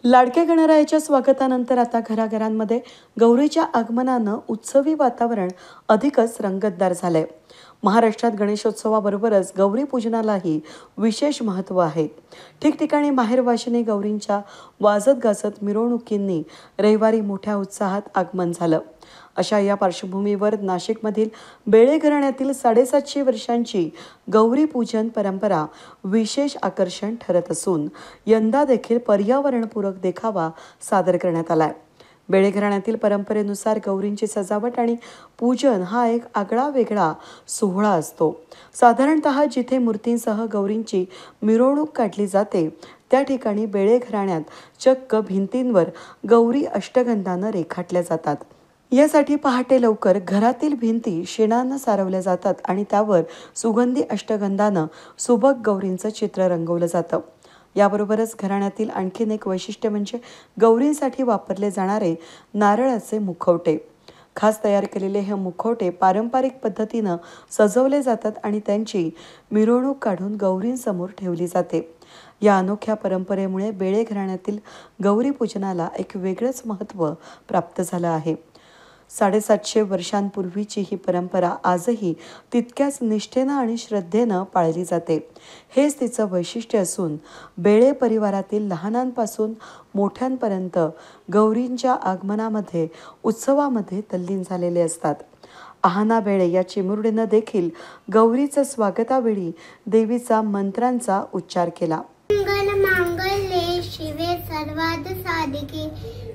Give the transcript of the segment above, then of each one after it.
लाडक्या गणरायाच्या स्वागतानंतर आता घराघरांमध्ये गौरीच्या आगमनानं उत्सवी वातावरण अधिकच रंगतदार झालंय। महाराष्ट्रात गणेशोत्सवाबरोबरच गौरी पूजनालाही विशेष महत्त्व आहे। ठिकठिकाणी माहेरवाशिनी गौरींच्या वाजत गाजत मिरवणुकींनी रविवारी मोठ्या उत्साहात आगमन झालं। अशा या पार्श्वभूमीवर नाशिकमधील बेळे घराण्यातील 750 वर्षांची गौरी पूजन परंपरा विशेष आकर्षण ठरत असून यंदा देखील पर्यावरणपूरक देखावा सादर करण्यात आलाय। बेळे घराण्यातील परंपरेनुसार गौरींची सजावट आणि पूजन हा एक आगळा वेगळा सोहळा असतो। साधारणतः जिथे मूर्तींसह गौरींची मिरवणूक काढली जाते त्या ठिकाणी बेळे घराण्यात चक्क भिंतींवर गौरी अष्टगंधानं रेखाटल्या जातात। यासाठी पहाटे लवकर घरातील भिंती शेणानं सारवल्या जातात आणि त्यावर सुगंधी अष्टगंधानं सुबक गौरींचं चित्र रंगवलं जातं। याबरोबरच घराण्यातील आणखीन एक वैशिष्ट्य म्हणजे गौरींसाठी वापरले जाणारे नारळाचे मुखवटे। खास तयार केलेले हे मुखवटे पारंपरिक पद्धतीनं सजवले जातात आणि त्यांची मिरवणूक काढून गौरींसमोर ठेवली जाते। या अनोख्या परंपरेमुळे बेळे घराण्यातील गौरी पूजनाला एक वेगळंच महत्त्व प्राप्त झालं आहे। 750 वर्षांपूर्वीची ही परंपरा आजही तितक्याच निष्ठेनं आणि श्रद्धेनं पाळली जाते। हेच तिचं वैशिष्ट्य असून बेळे परिवारातील लहानांपासून मोठ्यांपर्यंत गौरींच्या आगमनामध्ये उत्सवामध्ये तल्लीन झालेले असतात। आहाना बेळे या चिमुरडीनं देखील गौरीचं स्वागतावेळी देवीचा मंत्रांचा उच्चार केला। मंगल मांगल्ये शिवे सर्वार्थ साधिके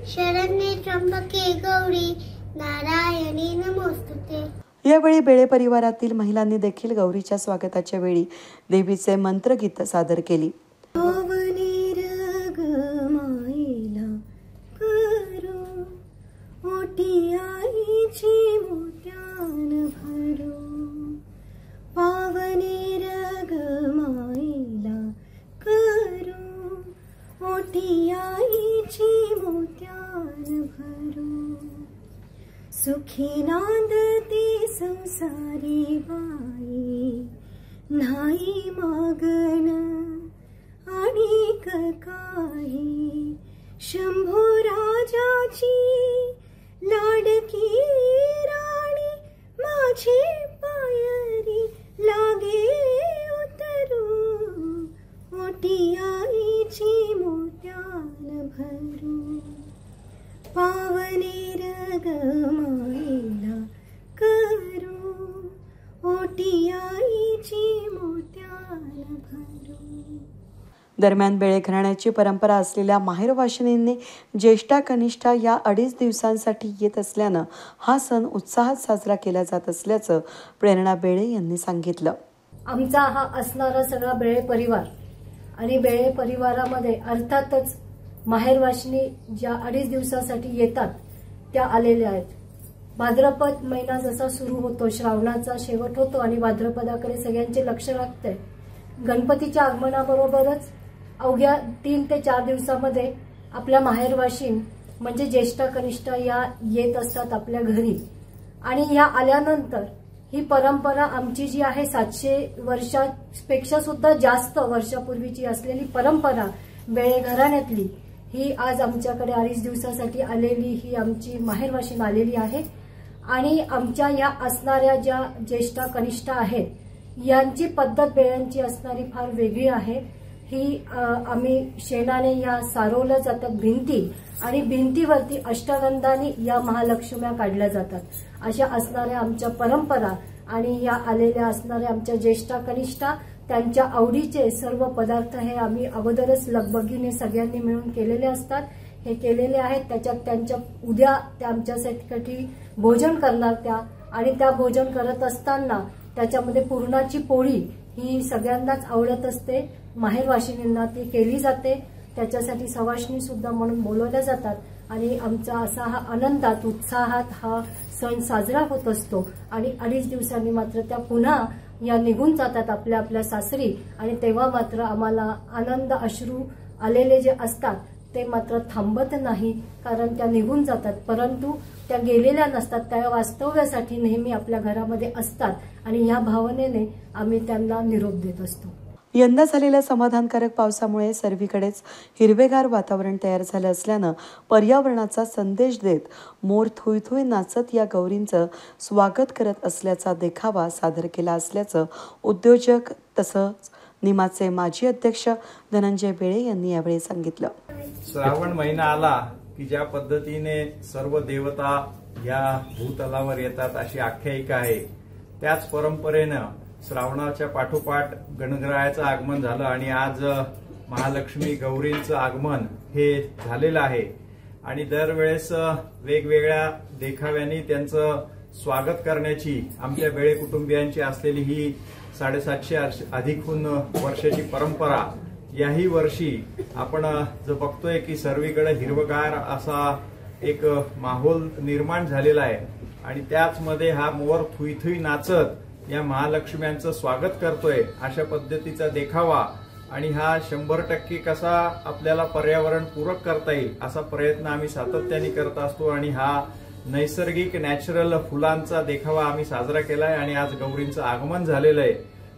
शरण्ये त्र्यंबके गौरी नारायणी नमोस्तुते। यावेळी बेळे परिवारातील महिलांनी देखील गौरीच्या स्वागताच्या वेळी देवीचे मंत्रगीत सादर केली। सुखी नांदती संसारी बाई नाही मागन आणि काही शंभो राजाची लाडकी राणी माझी पायरी लागे उतरू मोठी आईची मोत्यान भरू पावने रग माईला करू ओटी आईची मोत्यान भरू। दरम्यान बेळे घराण्याची परंपरा असलेल्या माहेरवाशिनींनी ज्येष्ठा कनिष्ठा या 2.5 दिवसांसाठी येत असल्यानं हा सण उत्साहात साजरा केला जात असल्याचं प्रेरणा बेळे यांनी सांगितलं। आमचा हा असणारा सगळा बेळे परिवार आणि बेळे परिवारामध्ये अर्थातच माहेरवाशिनी ज्या 2.5 दिवसासाठी येतात त्या आलेल्या आहेत। भाद्रपद महिना जसा सुरू होतो, श्रावणाचा शेवट होतो आणि भाद्रपदाकडे सगळ्यांचे लक्ष लागते। गणपतीच्या आगमनाबरोबरच अवघ्या 3 ते 4 दिवसामध्ये आपल्या माहेरवाशीन म्हणजे ज्येष्ठा कनिष्ठा या येत असतात आपल्या घरी आणि या आल्यानंतर ही परंपरा आमची जी आहे 700 वर्षापेक्षा सुद्धा जास्त वर्षापूर्वीची असलेली परंपरा बेळे घराण्यातली ही आज आमच्याकडे 2.5 दिवसासाठी आलेली ही आमची माहेरवाशीन आलेली आहे आणि आमच्या या असणाऱ्या ज्या ज्येष्ठा कनिष्ठा आहेत यांची पद्धत बेळ्यांची असणारी फार वेगळी आहे। ही आम्ही शेणाने या सारवल्या जातात भिंती आणि भिंतीवरती अष्टगंधानी या महालक्ष्म्या काढल्या जातात। अशा असणाऱ्या आमच्या परंपरा आणि या आलेल्या असणाऱ्या आमच्या ज्येष्ठा कनिष्ठा त्यांच्या आवडीचे सर्व पदार्थ हे आम्ही अगोदरच लगबगीने सगळ्यांनी मिळून केलेले असतात। हे केलेले आहेत त्याच्यात त्यांच्या उद्या त्या आमच्यासाठी भोजन करणार त्या आणि त्या भोजन करत असताना त्याच्यामध्ये पुरणाची पोळी ही सगळ्यांनाच आवडत असते। माहेरवाशिनींना ती केली जाते, त्याच्यासाठी सवाष्णी सुद्धा म्हणून बोलवल्या जातात आणि आमचा असा हा आनंदात उत्साहात हा सण साजरा होत असतो आणि 2.5 दिवसांनी मात्र त्या पुन्हा या निघून जातात आपल्या आपल्या सासरी आणि तेव्हा मात्र आम्हाला आनंद अश्रू आलेले जे असतात ते मात्र थांबत नाही, कारण त्या निघून जातात परंतु त्या गेलेल्या नसतात, त्या वास्तव्यासाठी नेहमी आपल्या घरामध्ये असतात आणि या भावनेने आम्ही त्यांना निरोप देत असतो। यंदा झालेल्या समाधानकारक पावसामुळे सर्वीकडेच हिरवेगार वातावरण तयार झालं असल्यानं पर्यावरणाचा संदेश देत मोर थुई थुई नाचत या गौरींचं स्वागत करत असल्याचा देखावा सादर केला असल्याचं उद्योजक तसंच निमाचे माजी अध्यक्ष धनंजय बेळे यांनी यावेळी सांगितलं. श्रावण महिना आला की ज्या पद्धतीने सर्व देवता या भूतलावर येतात अशी आख्यायिका आहे, त्याच परंपरेनं श्रावणाच्या पाठोपाठ गणगरायाचं आगमन झालं आणि आज महालक्ष्मी गौरींचं आगमन हे झालेलं आहे. आणि दरवेळेस वेगवेगळ्या देखाव्यांनी त्यांचं स्वागत करण्याची आमच्या बेळे कुटुंबियांची असलेली ही 750 अधिकहून वर्षाची परंपरा याही वर्षी आपण जो बघतोय की सर्वीकडे हिरवगार असा एक माहोल निर्माण झालेला आहे आणि त्याच मध्ये हा मोर थुई थुई नाचत या महालक्ष्म्यांचं स्वागत करतोय अशा पद्धतीचा देखावा आणि हा 100% कसा आपल्याला पर्यावरण पूरक करता येईल असा प्रयत्न आम्ही सातत्याने करत असतो आणि हा नैसर्गिक नॅचरल फुलांचा देखावा आम्ही साजरा केलाय आणि आज गौरींचं आगमन झालेलं आहे.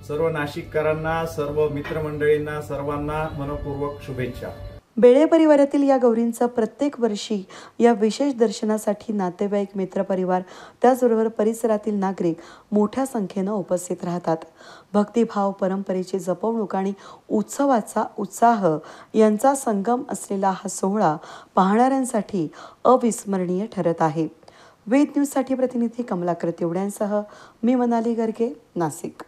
सर्व नाशिककरांना, सर्व मित्रमंडळींना, सर्वांना मनपूर्वक शुभेच्छा. बेळे परिवारातील या गौरींचा प्रत्येक वर्षी या विशेष दर्शनासाठी नातेवाईक, मित्रपरिवार त्याचबरोबर परिसरातील नागरिक मोठ्या संख्येनं उपस्थित राहतात. भक्तिभाव, परंपरेची जपवणूक आणि उत्सवाचा उत्साह यांचा संगम असलेला हा सोहळा पाहणाऱ्यांसाठी अविस्मरणीय ठरत आहे. वेद न्यूजसाठी प्रतिनिधी कमलाकर तिवड्यांसह मी मनाली गर्गे, नाशिक.